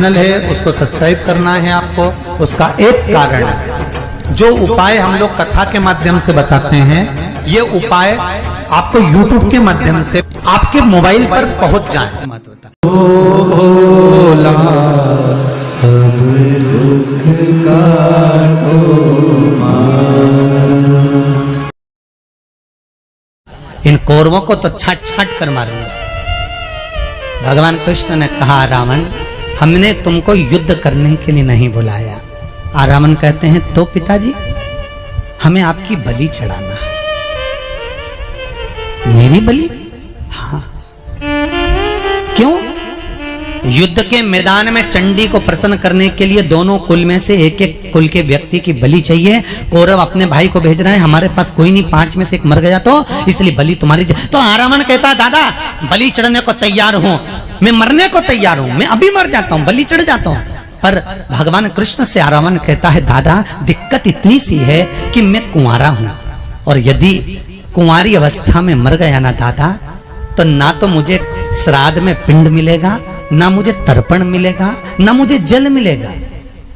Channel है उसको subscribe करना है आपको। उसका एक कारण है, जो उपाय हम लोग कथा के माध्यम से बताते हैं, ये उपाय आपको YouTube के माध्यम से आपके मोबाइल पर पहुंच जाए। मत बता भोला सब दुख काटो इन कौरवों को तो छाट छाट कर मारूंगा। भगवान कृष्ण ने कहा, रावण हमने तुमको युद्ध करने के लिए नहीं बुलाया। रावण कहते हैं, तो पिताजी हमें आपकी बलि चढ़ाना है। मेरी बलि? हाँ। क्यों? युद्ध के मैदान में चंडी को प्रसन्न करने के लिए दोनों कुल में से एक एक कुल के व्यक्ति की बलि चाहिए। कौरव अपने भाई को भेज रहे हैं, हमारे पास कोई नहीं, 5 में से एक मर गया तो इसलिए बलि तुम्हारी। तो रावण कहता, दादा बलि चढ़ने को तैयार हूं, मैं मरने को तैयार हूं, मैं अभी मर जाता हूं, बलि चढ़ जाता हूं। पर भगवान कृष्ण से रावण कहता है, दादा दिक्कत इतनी सी है कि मैं कुंवारा हूं, और यदि कुंवारी अवस्था में मर गया ना दादा, तो ना तो मुझे श्राद्ध में पिंड मिलेगा, ना मुझे तर्पण मिलेगा, ना मुझे जल मिलेगा।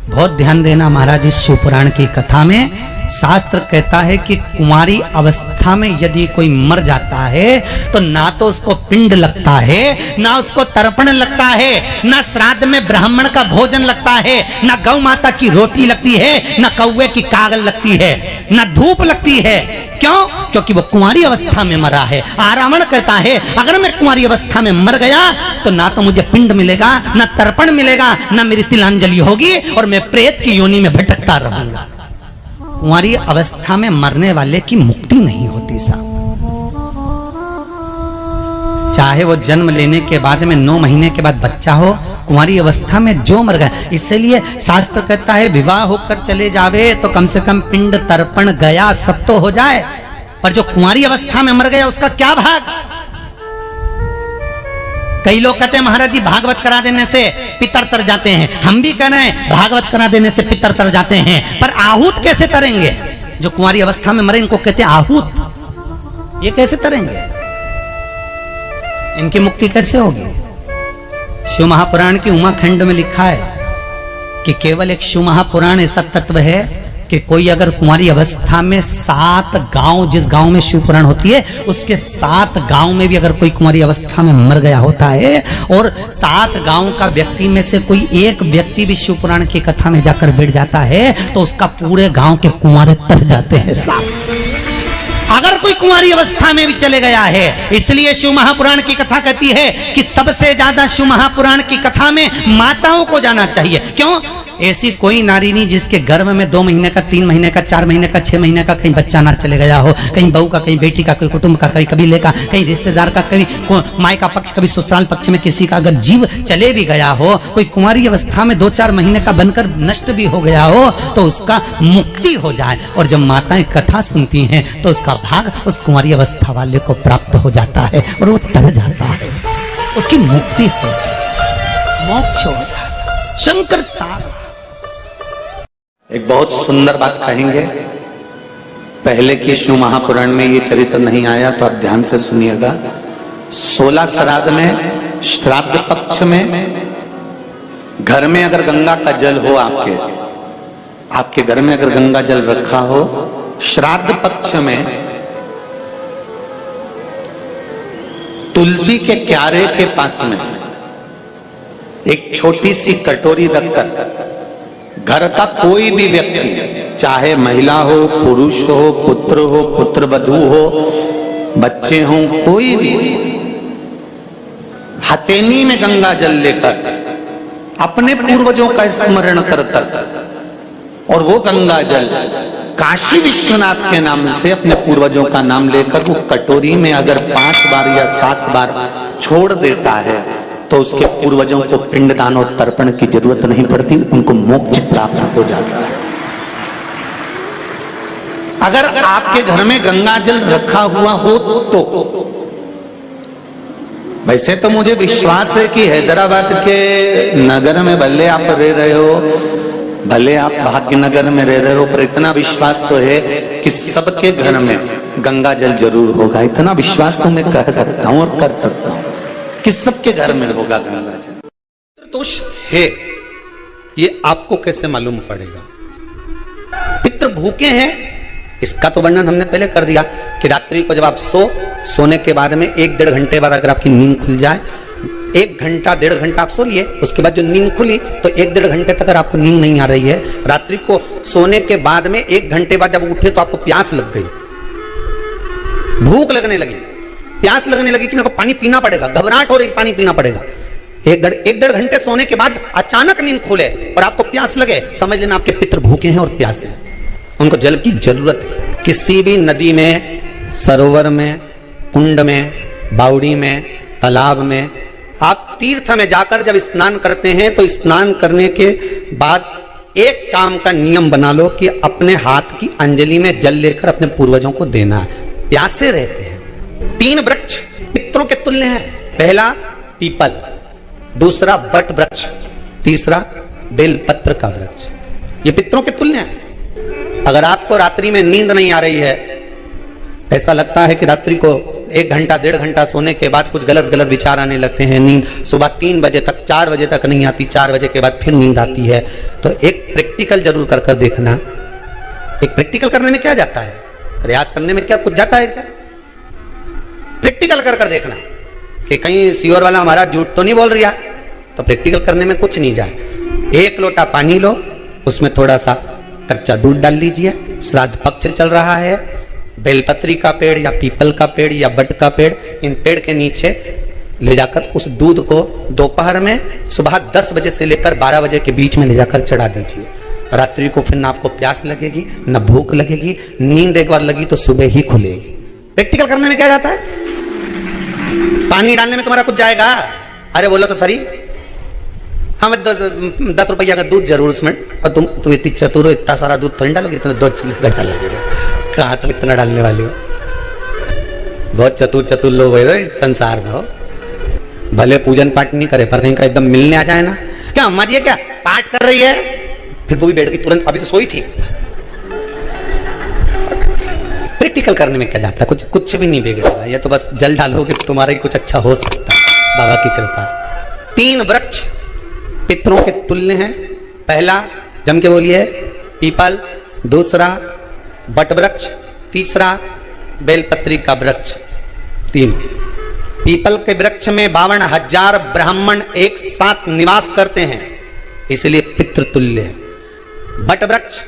बहुत ध्यान देना महाराज, इस शिवपुराण की कथा में शास्त्र कहता है कि कुंवारी अवस्था में यदि कोई मर जाता है तो ना तो उसको पिंड लगता है, ना उसको तर्पण लगता है, ना श्राद्ध में ब्राह्मण का भोजन लगता है, ना गौ माता की रोटी लगती है, ना कौवे की कागल लगती है, ना धूप लगती है। क्यों? क्योंकि वो कुंवारी अवस्था में मरा है। रावण कहता है, अगर मैं कुंवारी अवस्था में मर गया तो ना तो मुझे पिंड मिलेगा, ना तर्पण मिलेगा, ना मेरी तिलांजलि होगी, और मैं प्रेत की योनि में भटकता रहूंगा। कुंवारी अवस्था में मरने वाले की मुक्ति नहीं होती साहब, चाहे वो जन्म लेने के बाद में 9 महीने के बाद बच्चा हो, कुंवारी अवस्था में जो मर गया। इसलिए शास्त्र कहता है, विवाह होकर चले जावे तो कम से कम पिंड तर्पण गया सब तो हो जाए, पर जो कुंवारी अवस्था में मर गया उसका क्या भाग। कई लोग कहते हैं महाराज जी भागवत करा देने से पितर तर जाते हैं, हम भी कह रहे हैं भागवत करा देने से पितर तर जाते हैं, पर आहूत कैसे तरेंगे? जो कुंवारी अवस्था में मरे इनको कहते हैं आहूत, ये कैसे तरेंगे? इनकी मुक्ति कैसे होगी? शिव महापुराण की उमा खंड में लिखा है कि केवल एक शिव महापुराण ऐसा तत्व है कि कोई अगर कुंवारी अवस्था में 7 गांव, जिस गांव में शिव पुराण होती है उसके 7 गांव में भी अगर कोई कुंवारी अवस्था में मर गया होता है, और 7 गांव का व्यक्ति में से कोई एक व्यक्ति भी शिव पुराण की कथा में जाकर बैठ जाता है तो उसका पूरे गांव के कुंवारे तर जाते हैं साथ, अगर कोई कुंवारी अवस्था में भी चले गया है। इसलिए शिव महापुराण की कथा कहती है कि सबसे ज्यादा शिव महापुराण की कथा में माताओं को जाना चाहिए। क्यों? ऐसी कोई नारी नहीं जिसके गर्भ में 2 महीने का, 3 महीने का, 4 महीने का, 6 महीने का कहीं बच्चा ना चले गया हो, कहीं बहू का, कहीं बेटी का, कहीं कुटुंब का, कहीं कबीले का, कहीं रिश्तेदार का, कहीं माई का पक्ष, कभी ससुराल पक्ष में किसी का अगर जीव चले भी गया हो, कोई कुंवारी अवस्था में 2-4 महीने का बनकर नष्ट भी हो गया हो, तो उसका मुक्ति हो जाए। और जब माताएं कथा सुनती हैं तो उसका भाग उस कुंवारी अवस्था वाले को प्राप्त हो जाता है और वो तर जाता है, उसकी मुक्ति हो, मोक्ष हो जाता है। शंकर तार एक बहुत सुंदर बात कहेंगे, पहले की शिव महापुराण में ये चरित्र नहीं आया तो आप ध्यान से सुनिएगा। 16 श्राद्ध में, श्राद्ध पक्ष में घर में अगर गंगा का जल हो, आपके घर में अगर गंगा जल रखा हो, श्राद्ध पक्ष में तुलसी के क्यारे के पास में एक छोटी सी कटोरी रखकर घर का कोई भी व्यक्ति, चाहे महिला हो, पुरुष हो, पुत्र हो, पुत्रवधू हो, बच्चे हों, कोई भी हथेली में गंगा जल लेकर अपने पूर्वजों का स्मरण करकर, और वो गंगा जल काशी विश्वनाथ के नाम से अपने पूर्वजों का नाम लेकर वो कटोरी में अगर 5 बार या 7 बार छोड़ देता है तो उसके पूर्वजों को पिंडदान और तर्पण की जरूरत नहीं पड़ती, उनको मोक्ष प्राप्त हो जाता है। अगर आपके घर में गंगा जल रखा हुआ हो तो वैसे तो मुझे विश्वास है कि हैदराबाद के नगर में भले आप रह रहे हो, भले आप भाग्यनगर में रह रहे हो, पर इतना विश्वास तो है कि सबके घर में गंगा जल जरूर होगा। इतना विश्वास तो मैं कह सकता हूं और कर सकता हूं कि सबके घर में होगा गंगा जल। दोष है ये आपको कैसे मालूम पड़ेगा? पितृ भूखे हैं, इसका तो वर्णन हमने पहले कर दिया कि रात्रि को जब आप सोने के बाद में 1-1.5 घंटे बाद अगर आपकी नींद खुल जाए, 1 घंटा 1.5 घंटा आप सो लिए, उसके बाद जो नींद खुली तो 1-1.5 घंटे तक अगर आपको नींद नहीं आ रही है, रात्रि को सोने के बाद में 1 घंटे बाद जब उठे तो आपको प्यास लग गई, भूख लगने लगी, प्यास लगने लगी कि मेरे को पानी पीना पड़ेगा, घबराहट हो रही, पानी पीना पड़ेगा। 1-1.5 घंटे सोने के बाद अचानक नींद खुले और आपको प्यास लगे, समझ लेना आपके पितृ भूखे हैं और प्यासे हैं, उनको जल की जरूरत है। किसी भी नदी में, सरोवर में, कुंड में, बावड़ी में, तालाब में, आप तीर्थ में जाकर जब स्नान करते हैं तो स्नान करने के बाद एक काम का नियम बना लो कि अपने हाथ की अंजलि में जल लेकर अपने पूर्वजों को देना है। प्यासे रहते हैं। 3 वृक्ष पितरों के तुल्य हैं। पहला पीपल, दूसरा बट वृक्ष, तीसरा बेलपत्र का वृक्ष। ये पितरों के तुल्य हैं। अगर आपको रात्रि में नींद नहीं आ रही है, ऐसा लगता है कि रात्रि को 1 घंटा 1.5 घंटा सोने के बाद कुछ गलत गलत विचार आने लगते हैं, नींद सुबह 3 बजे तक 4 बजे तक नहीं आती, 4 बजे के बाद फिर नींद आती है, तो एक प्रैक्टिकल जरूर कर देखना। एक प्रैक्टिकल करने में क्या जाता है, प्रयास करने में क्या कुछ जाता है क्या? प्रैक्टिकल कर देखना कि कहीं सीओर वाला हमारा झूठ तो नहीं बोल रहा, तो प्रैक्टिकल करने में कुछ नहीं जाए। 1 लोटा पानी लो, उसमें थोड़ा सा कच्चा दूध डाल लीजिए, श्राद्ध पक्ष चल रहा है, बेलपत्री का पेड़ या पीपल का पेड़ या बट का पेड़, इन पेड़ के नीचे ले जाकर उस दूध को दोपहर में सुबह 10 बजे से लेकर 12 बजे के बीच में ले जाकर चढ़ा दीजिए। रात्रि को फिर ना आपको प्यास लगेगी, ना भूख लगेगी, नींद एक बार लगी तो सुबह ही खुलेगी। प्रैक्टिकल करने में क्या जाता है? पानी डालने में तुम्हारा कुछ जाएगा? अरे बोलो तो सही, हम 10 रुपया का दूध जरूर उसमें, और तुम इतनी चतुर हो, इतना सारा दूध थोड़ी डालोगे, इतना 2 घंटा लगेगा, कहाँ तुम इतना डालने वाले हो? बहुत चतुर लोग हो संसार में हो। भले पूजन पाठ नहीं करे पर कहीं का एकदम मिलने आ जाए ना, क्या अम्मा जी क्या पाठ कर रही है, फिर वो भी बैठ गई तुरंत, अभी तो सोई थी। प्रैक्टिकल करने में क्या जाता है? कुछ भी नहीं बिगड़ेगा, ये तो बस जल डालोगे तो तुम्हारा ही कुछ अच्छा हो सकता है, बाबा की कृपा। 3 वृक्ष पितरों के तुल्य हैं। पहला जम के बोलिए पीपल, दूसरा बट वृक्ष, तीसरा बेलपत्री का वृक्ष। 3 पीपल के वृक्ष में 52,000 ब्राह्मण एक साथ निवास करते हैं, इसलिए पितृतुल्य है। बट वृक्ष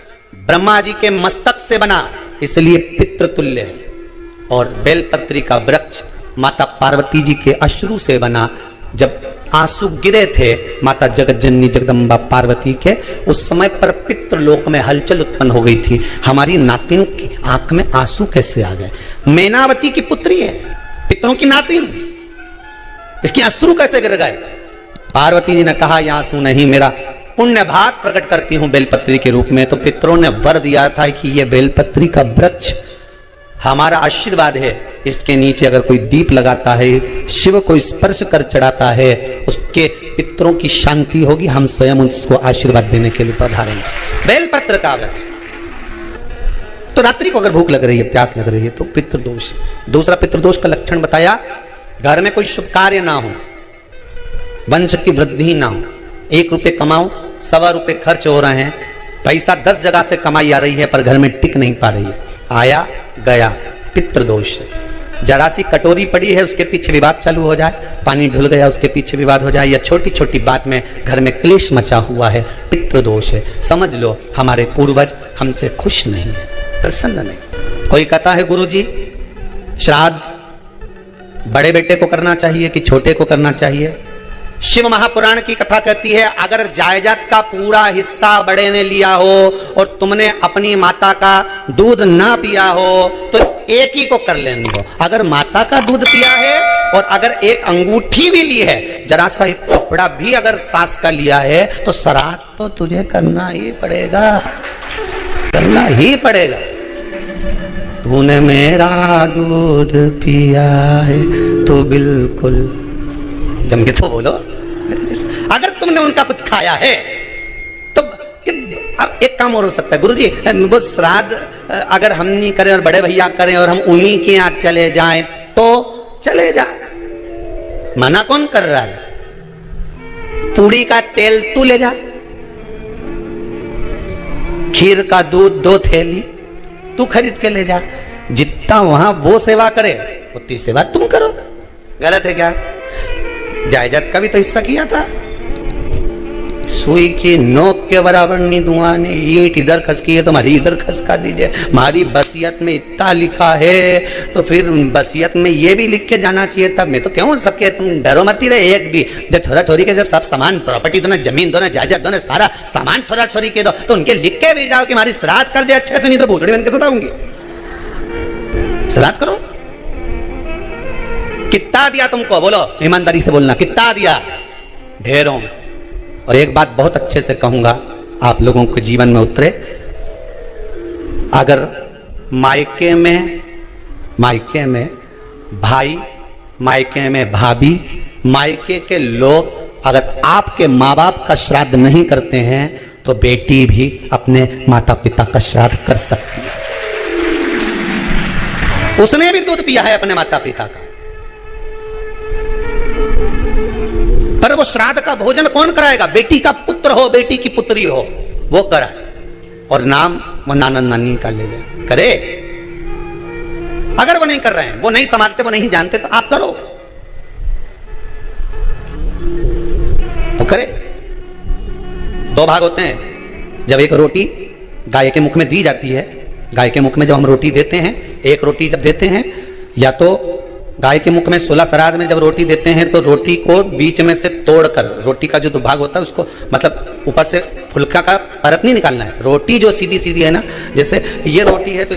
ब्रह्मा जी के मस्तक से बना, इसलिए पितृतुल्य है। और बेलपत्री का वृक्ष माता पार्वती जी के अश्रु से बना, जब आंसू गिरे थे माता जगत जननी जगदम्बा पार्वती के, उस समय पर पितृलोक में हलचल उत्पन्न हो गई थी। हमारी नातिन की आंख में आंसू कैसे आ गए? मैनावती की पुत्री है, पितरों की नातिन, इसकी अश्रु कैसे गिर गए? पार्वती जी ने कहा ये आंसू नहीं, मेरा पुण्य भाग प्रकट करती हूं बेलपत्री के रूप में। तो पितरों ने वर दिया था कि ये बेलपत्री का वृक्ष हमारा आशीर्वाद है, इसके नीचे अगर कोई दीप लगाता है, शिव को स्पर्श कर चढ़ाता है, उसके पितरों की शांति होगी, हम स्वयं उसको आशीर्वाद देने के लिए पधारेंगे। बेलपत्र का वृक्ष। तो रात्रि को अगर भूख लग रही है, प्यास लग रही है, तो पितृदोष। दूसरा पितृदोष का लक्षण बताया, घर में कोई शुभ कार्य ना हो, वंश की वृद्धि ना हो, 1 रुपये कमाओ 1.25 रुपये खर्च हो रहे हैं, पैसा 10 जगह से कमाई आ रही है पर घर में टिक नहीं पा रही है, आया गया, पितृदोष। जरा सी कटोरी पड़ी है उसके पीछे विवाद चालू हो जाए, पानी ढुल गया उसके पीछे विवाद हो जाए, या छोटी छोटी बात में घर में क्लेश मचा हुआ है, पितृदोष है। समझ लो हमारे पूर्वज हमसे खुश नहीं है, प्रसन्न नहीं। कोई कहता है गुरुजी श्राद्ध बड़े बेटे को करना चाहिए कि छोटे को करना चाहिए? शिव महापुराण की कथा कहती है, अगर जायदाद का पूरा हिस्सा बड़े ने लिया हो और तुमने अपनी माता का दूध ना पिया हो तो एक ही को कर लेने दो। अगर माता का दूध पिया है और अगर एक अंगूठी भी ली है, जरा सा एक कपड़ा भी अगर सास का लिया है, तो श्राद्ध तो तुझे करना ही पड़ेगा, करना ही पड़ेगा। तूने मेरा दूध पिया है तो बिल्कुल, जम के तो बोलो। अगर तुमने उनका कुछ खाया है तो एक काम और हो सकता है, गुरुजी वो श्राद्ध अगर हम नहीं करें और बड़े भैया करें और हम उन्हीं के यहाँ चले जाएं तो चले जाए, मना कौन कर रहा है? पूड़ी का तेल तू ले जा, खीर का दूध 2 थैली तू खरीद के ले जा, जितना वहां वो सेवा करे उतनी सेवा तुम करो। गलत है क्या? जायदाद का भी तो हिस्सा किया था। सुई की नोक के बराबर नहीं दुआ ने, ईंट इधर खसकी है तो हमारी इधर खसका दीजिए। हमारी बसियत में इतना लिखा है तो फिर बसियत में ये भी लिख के जाना चाहिए था। मैं तो क्यों सबके, तुम डरो मत ही रहे एक भी। जब छोरा छोरी के जब सब सामान प्रॉपर्टी दो ना, जमीन दो ना, जायदाद दो ना, सारा सामान छोरा छोरी के दो, तो उनके लिख के भी जाओ कि हमारी श्राद्ध कर दे अच्छे से, नहीं तो भूतड़ी बन के सताऊंगी। श्राद्ध करो। कितना दिया तुमको? बोलो, ईमानदारी से बोलना, कितना दिया? ढेरों। और एक बात बहुत अच्छे से कहूंगा, आप लोगों के जीवन में उतरे। अगर मायके में भाई, मायके में भाभी, मायके के लोग अगर आपके माँ बाप का श्राद्ध नहीं करते हैं तो बेटी भी अपने माता पिता का श्राद्ध कर सकती है। उसने भी दूध पिया है अपने माता पिता का, पर वो श्राद्ध का भोजन कौन कराएगा? बेटी का पुत्र हो, बेटी की पुत्री हो, वो कराए। और नाम वो नाना नानी का ले ले, करे। अगर वो नहीं कर रहे हैं, वो नहीं संभालते, वो नहीं जानते, तो आप करो, तो करे। 2 भाग होते हैं। जब एक रोटी गाय के मुख में दी जाती है, गाय के मुख में जब हम रोटी देते हैं, एक रोटी जब देते हैं, या तो गाय के मुख में 16 श्राद्ध में जब रोटी देते हैं तो रोटी को बीच में से तोड़कर, रोटी का जो भाग होता है उसको, मतलब ऊपर से फुलका का परत नहीं निकालना है। रोटी जो सीधी सीधी है ना, जैसे ये रोटी है तो